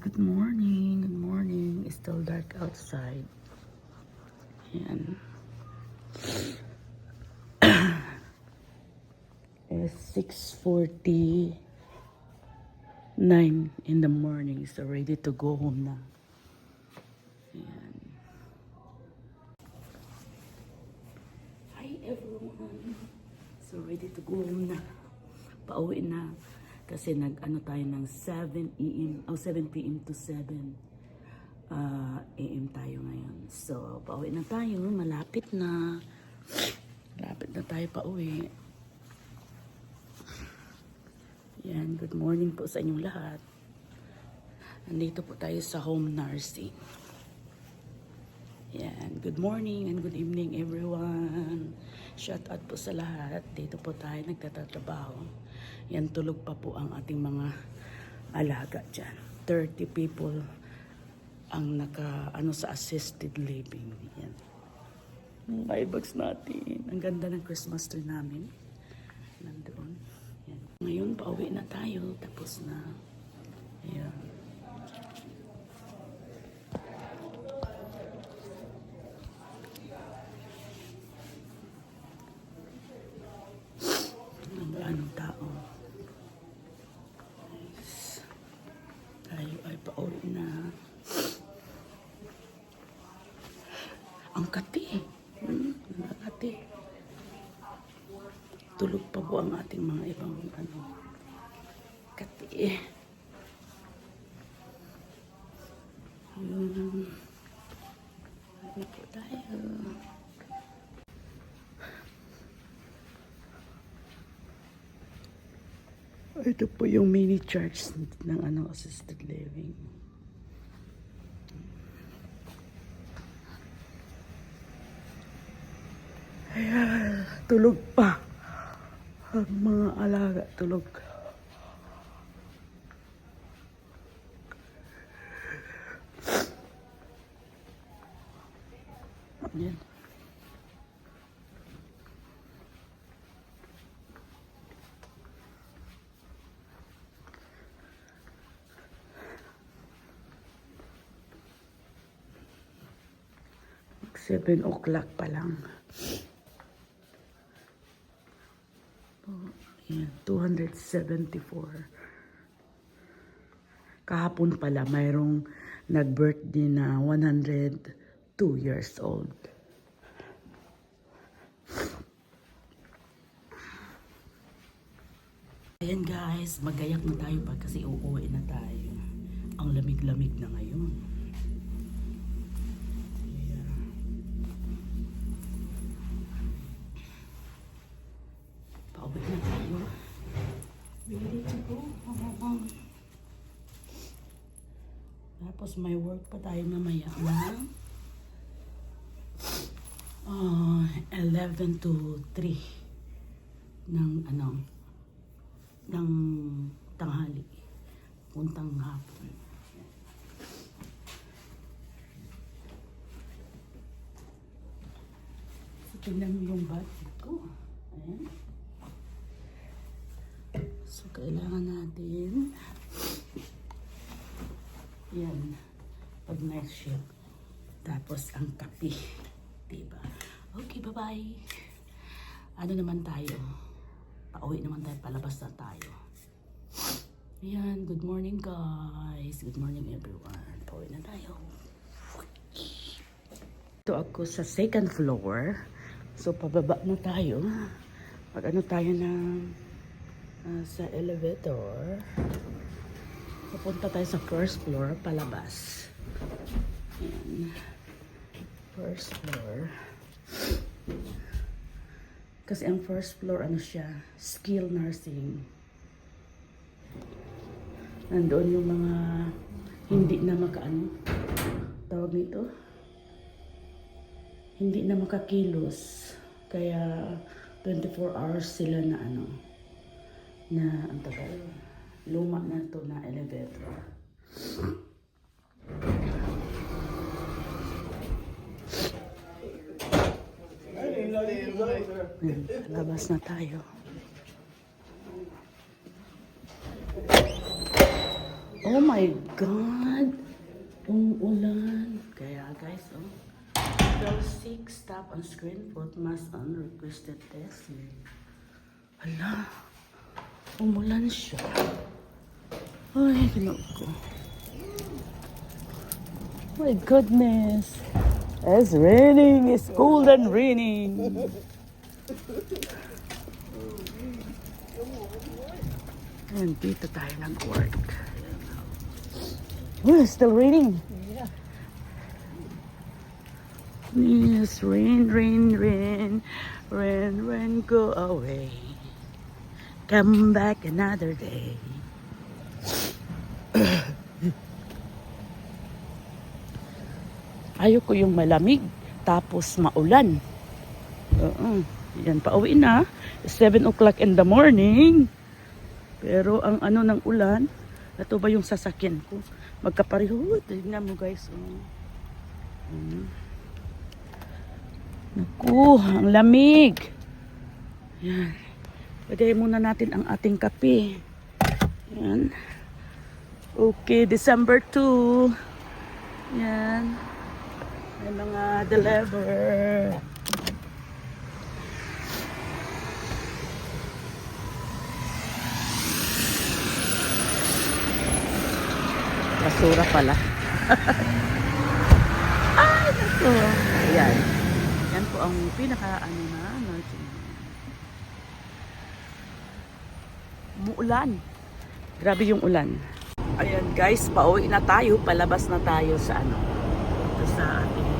Good morning. Good morning. It's still dark outside. Ayan. It's 6:49 in the morning. So ready to go home na. Ayan. Hi everyone. So ready to go home na. Pauwi na. Kasi nag-ano tayo ng 7 p.m. to 7 a.m. tayo ngayon. So, pauwi na tayo. Malapit na. Malapit na tayo pauwi. Yan. Good morning po sa inyong lahat. Nandito po tayo sa home nursing. Yan. Good morning and good evening everyone. Shout out po sa lahat. Dito po tayo nagtatrabaho. Yan, tulog pa po ang ating mga alaga dyan. 30 people ang sa assisted living. Yan. Ang bags natin. Ang ganda ng Christmas tree namin. Nandoon. Yan. Ngayon, pauwi na tayo. Tapos na. Ayan. Anong tao. Tayo ay pauwi na. Ang kati. Ang kati. Tulog pa po ang ating mga ibang kati. Ano po tayo. Ito po yung mini church ng assisted living. Ayan, tulog pa. Ang mga alaga, tulog. Ayan. Seven o'clock pa lang. Ayan, 274. Kahapon pala, mayroong nag-birthday na 102 years old. Ayan guys, magayak na tayo pa kasi uuwi na tayo. Ang lamig-lamig na ngayon. Pauwi na tayo. Ready to go home. Tapos may work pa tayo mamaya na 11 to 3 ng ng tanghali. Puntang hapon. So, tingnan mo yung budget ko. Ayan. So, kailangan natin yan, pag night shift. Tapos, ang kape. Diba? Okay, bye-bye. Ano naman tayo? Pauwi naman tayo, palabas na tayo. Ayan, good morning guys. Good morning everyone. Pauwi na tayo. Ito ako sa second floor. So, pababa na tayo. Pag tayo ng sa elevator. Pupunta tayo sa first floor, palabas. Ayan. First floor. Kasi ang first floor, siya, skill nursing. Nandoon yung mga hindi na tawag nito? Hindi na makakilos. Kaya 24 hours sila na ang tagal. Luma na to na elevator. Labas na tayo. Oh my God! Umuulan. Kaya guys, oh. Level 6, tap on screen, put mask on, requested testing. Hala, umulan siya. Ay, kinuha ko. My goodness. It's raining. It's cold and raining. And dito tayo nag-work. Oh, it's still raining. Yes, rain, rain, rain. Rain, rain, go away. Come back another day. Ayoko yung malamig, tapos maulan. Yan, pauwi na. 7 o'clock in the morning. Pero ang ano ng ulan, ito ba yung sasakyan ko? Magkapareho. Tignan mo guys. Naku, ang lamig. Yan. Lagay muna natin ang ating kape. Yan. Okay, December 2. Yan. May mga deliver. Basura pala. Ay, naku. Ayan. Yan po ang pinaka umuulan. Grabe yung ulan. Ayan guys, pauwi na tayo. Palabas na tayo sa sa ating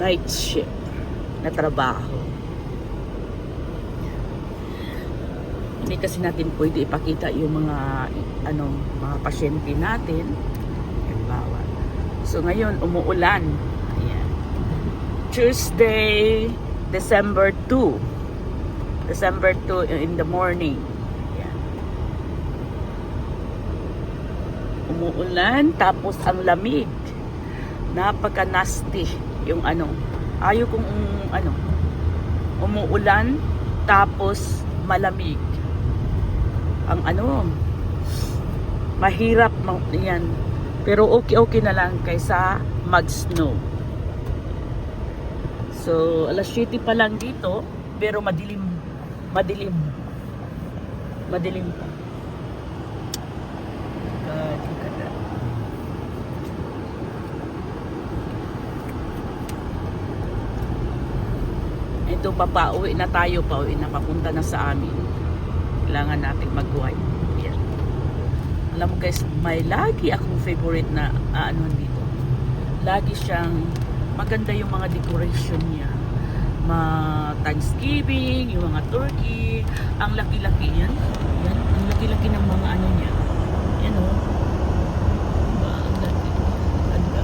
night shift na trabaho. Hindi kasi natin pwede ipakita yung mga mga pasyente natin. Bawal. So ngayon umuulan. Ayan. Tuesday, December 2. December 2 in the morning. Ayan. Umuulan tapos ang lamig. Napaka-nasty yung ayaw kong umuulan tapos malamig. Ang mahirap yan. Pero okay na lang kaysa mag-snow. So, alas 7 pa lang dito, pero madilim pa. Ito pauwi na tayo, papunta na sa amin. Kailangan natin mag-wipe. Yan. Alam mo guys, may lagi akong favorite na dito. Lagi siyang maganda yung mga decoration niya. Thanksgiving, yung mga turkey, ang laki-laki yan. Yan, ang laki-laki ng mga niya. Yan o. Ang laki. Ganda.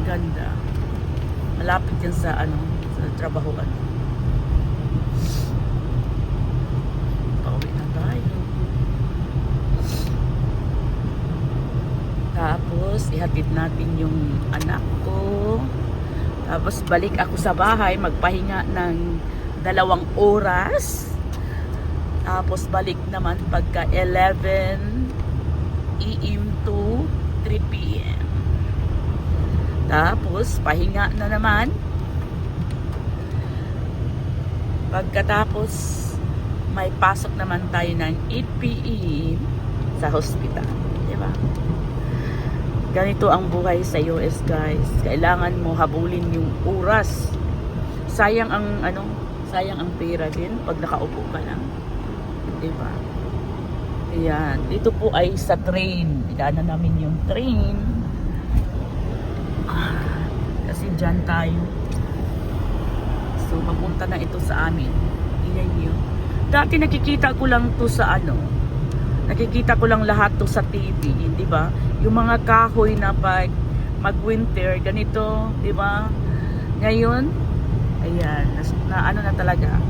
Ganda. Malapit yan sa sa trabahoan. Pauwi na tayo. Tapos, ihatid natin yung anak ko. Tapos, balik ako sa bahay, magpahinga ng 2 oras. Tapos, balik naman pagka 11 AM to 3 PM. Tapos, pahinga na naman. Pagkatapos, may pasok naman tayo ng 8 PM sa hospital. Diba? Ganito ang buhay sa US, guys. Kailangan mo habulin yung oras. Sayang ang sayang ang pera din pag nakaupo ka lang. Diba? Ayan. Dito po ay sa train. Idaanan namin yung train. Kasi dyan tayo. So, mapunta na ito sa amin. Iyan yun. Dati nakikita ko lang to sa nakikita ko lang lahat to sa TV. Di ba? Yung mga kahoy na pag mag-winter, ganito. Di ba? Ngayon, ayan. Na talaga.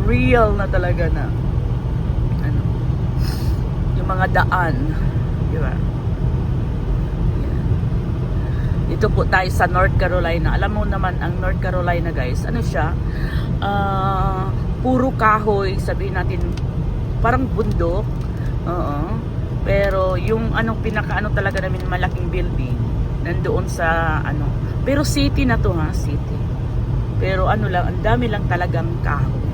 Real na talaga na. Yung mga daan. Di ba? Dito po tayo sa North Carolina. Alam mo naman ang North Carolina, guys, siya? Puro kahoy, sabihin natin parang bundok. Pero yung anong pinaka ano talaga namin malaking building nandoon sa ano. Pero city na to ha, city. Pero ano lang, ang dami lang talagang kahoy.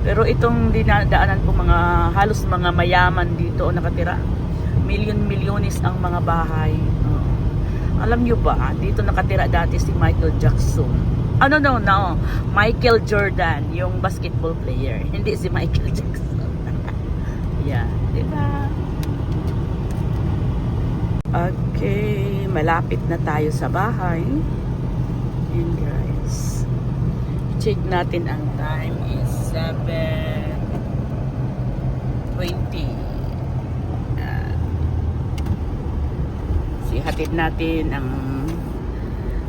Pero itong dinadaanan po mga halos mga mayaman dito o nakatira. Milyon-milyones ang mga bahay. Alam nyo ba, dito nakatira dati si Michael Jackson. No. Michael Jordan, yung basketball player. Hindi si Michael Jackson. Yeah, diba? Okay, malapit na tayo sa bahay. Yun guys. Check natin ang time is 7:20. Hatid natin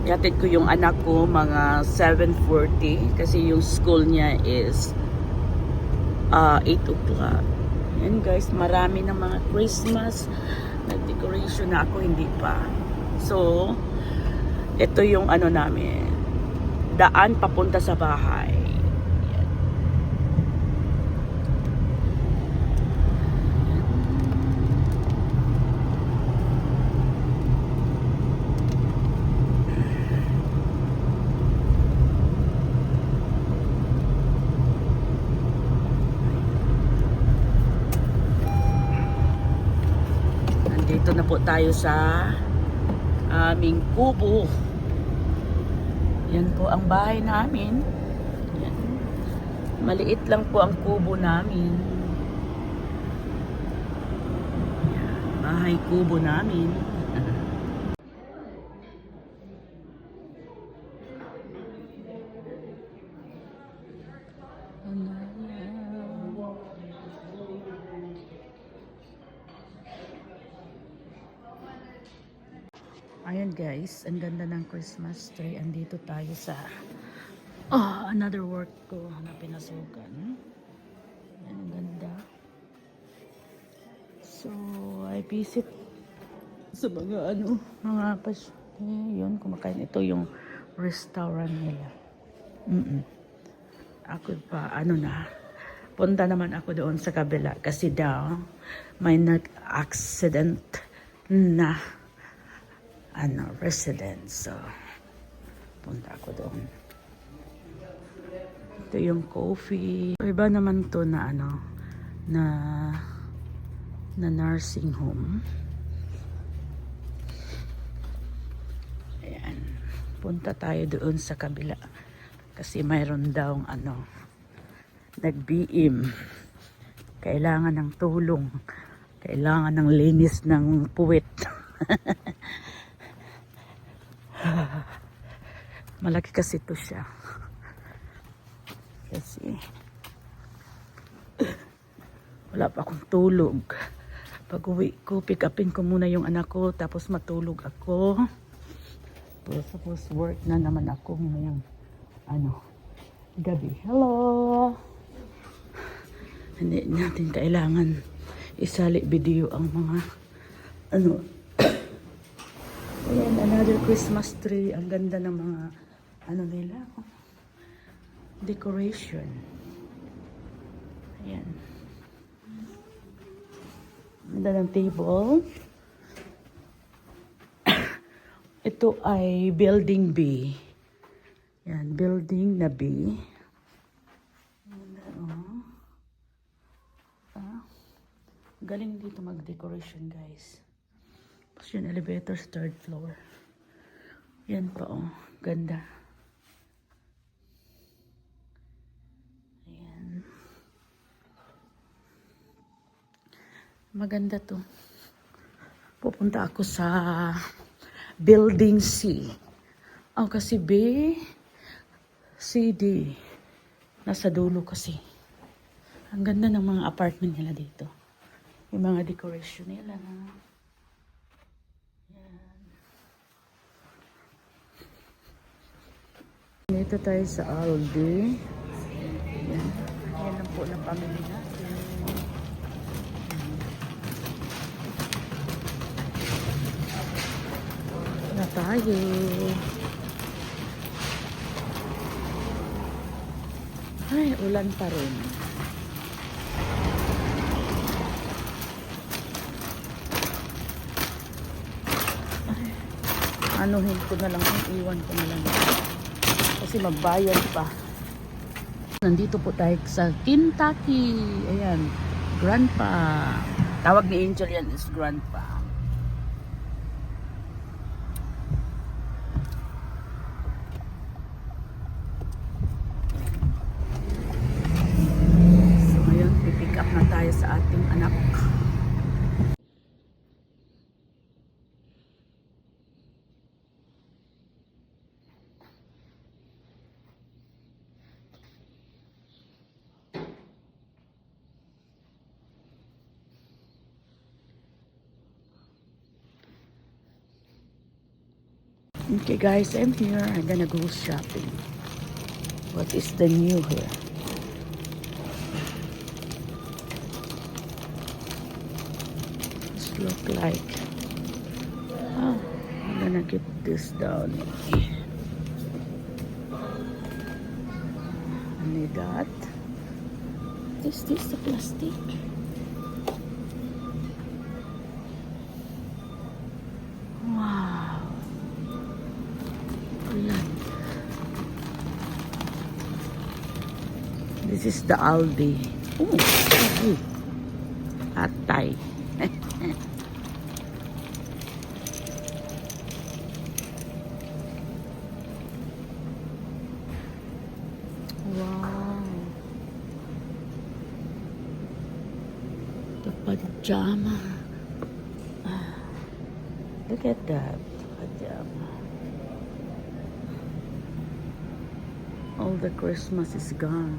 hatid ko yung anak ko mga 7:40 kasi yung school niya is 8 o'clock. Yan guys, marami ng mga Christmas nag-decoration na ako, hindi pa. So, ito yung ano namin, daan papunta sa bahay. Dito na po tayo sa aming kubo. Yan po ang bahay namin. Yan. Maliit lang po ang kubo namin. Yan. Bahay kubo namin. Ayan guys, ang ganda ng Christmas tree. Andito tayo sa another work ko na pinasukan. Ayan, ang ganda. So, I visit sa mga yun, kumakain. Ito yung restaurant nila. Ako pa, punta naman ako doon sa kabila kasi daw may nag-accident na residence. So, punta ako doon. Ito yung coffee. Iba naman to na na nursing home. Ayan. Punta tayo doon sa kabila. Kasi mayroon daw nag-BM. Kailangan ng tulong. Kailangan ng linis ng puwet. Malaki kasi ito siya. Kasi wala pa akong tulog. Pag uwi ko, pick upin ko muna yung anak ko, tapos matulog ako. Tapos work na naman ako ngayong gabi. Hello! Hindi natin kailangan isali video ang mga ayan, another Christmas tree. Ang ganda ng mga nila, decoration. Ayan. Ganda ng table. Ito ay building B. Yan, building na B. Galing dito mag-decoration, guys. Tapos yung elevator, third floor. Yan pa, ganda. Ayan. Maganda to. Pupunta ako sa building C. Kasi B, C, D. Nasa dulo kasi. Ang ganda ng mga apartment nila dito. Yung mga decoration nila na. Yan. Dito tayo sa Aldi. Yan. Yan lang po ng pamilya natin. Na tayo. Ay, ulan pa rin. Anuhin ko na lang, iwan ko na lang. Kasi magbayad pa. Nandito po tayo sa Kentucky. Ayan, Grandpa. Tawag ni Angel yan is Grandpa. So ngayon, pipick up na tayo sa ating anak. Okay guys, I'm here. I'm gonna go shopping. What is the new here? This look like. Oh, I'm gonna get this down. I need that. Is this the plastic? Wow. This is the Aldi. Oh, Atay. Wow. The pajama. Look at that pajama. All the Christmas is gone.